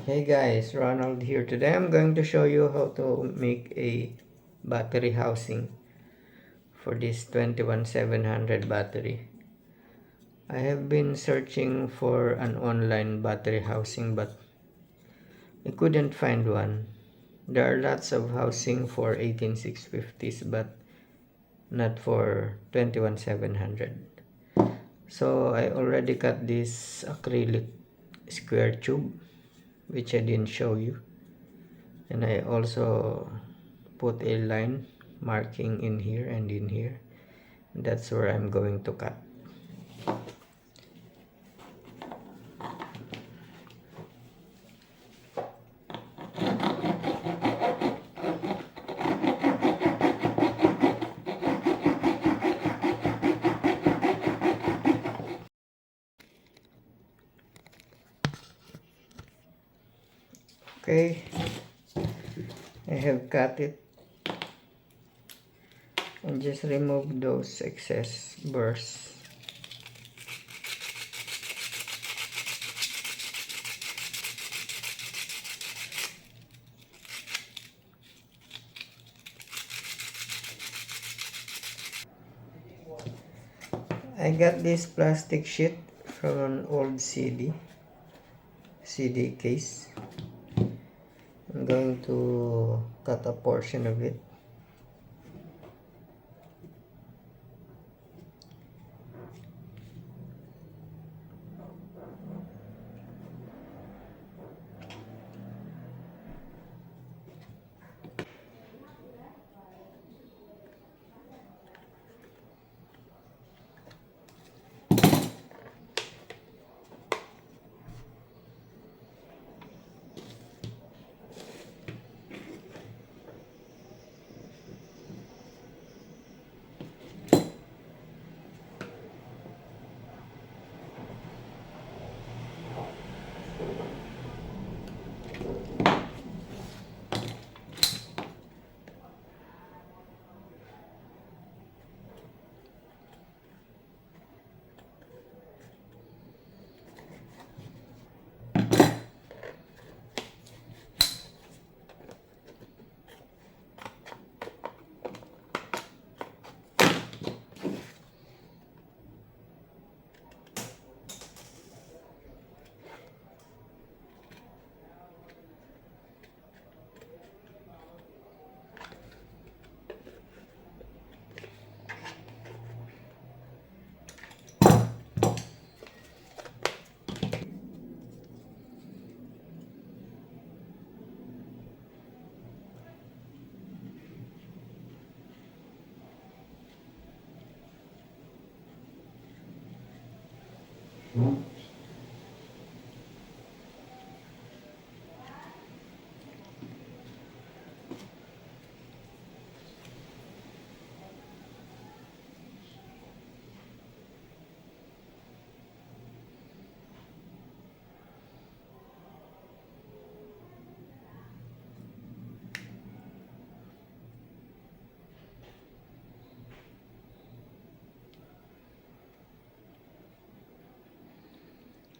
Hey guys, Ronald here. Today I'm going to show you how to make a battery housing for this 21700 battery. I have been searching for an online battery housing but I couldn't find one. There are lots of housing for 18650s but not for 21700. So I already cut this acrylic square tube which I didn't show you. And I also put a line marking in here and in here. That's where I'm going to cut. Okay, I have cut it and just remove those excess burrs. I got this plastic sheet from an old CD case. I'm going to cut a portion of it.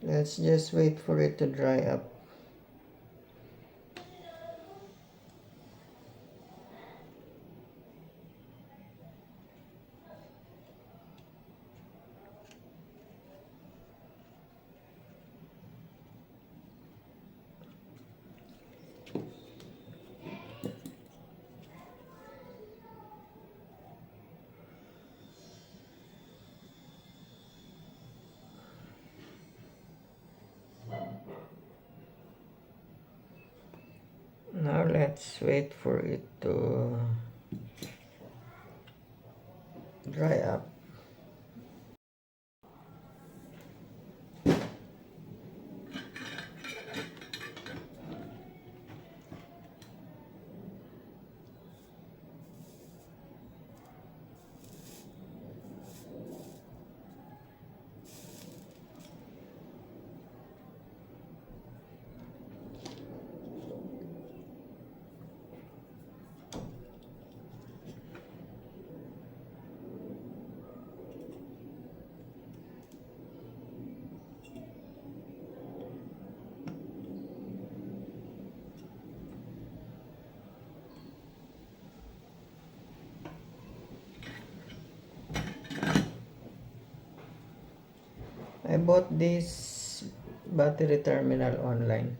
Let's just wait for it to dry up. Now let's wait for it to dry up. bought this battery terminal online.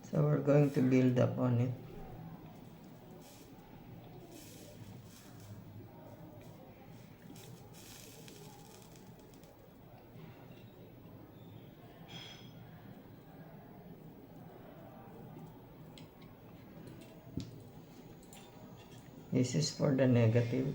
So we're going to build up on it. This is for the negative.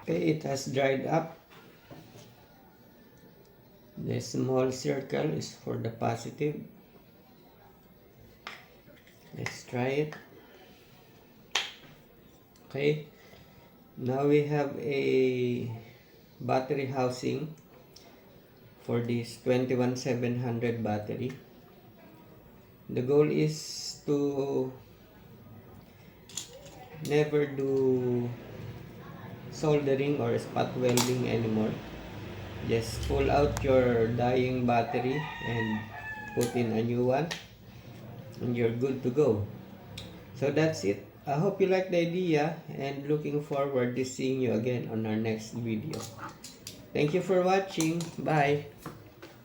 Okay, it has dried up. The small circle is for the positive. Let's try it. Okay, now we have a battery housing for this 21700 battery. The goal is to never do soldering or spot welding anymore. Just pull out your dying battery and put in a new one and you're good to go. So that's it. I hope you like the idea and looking forward to seeing you again on our next video. Thank you for watching. Bye.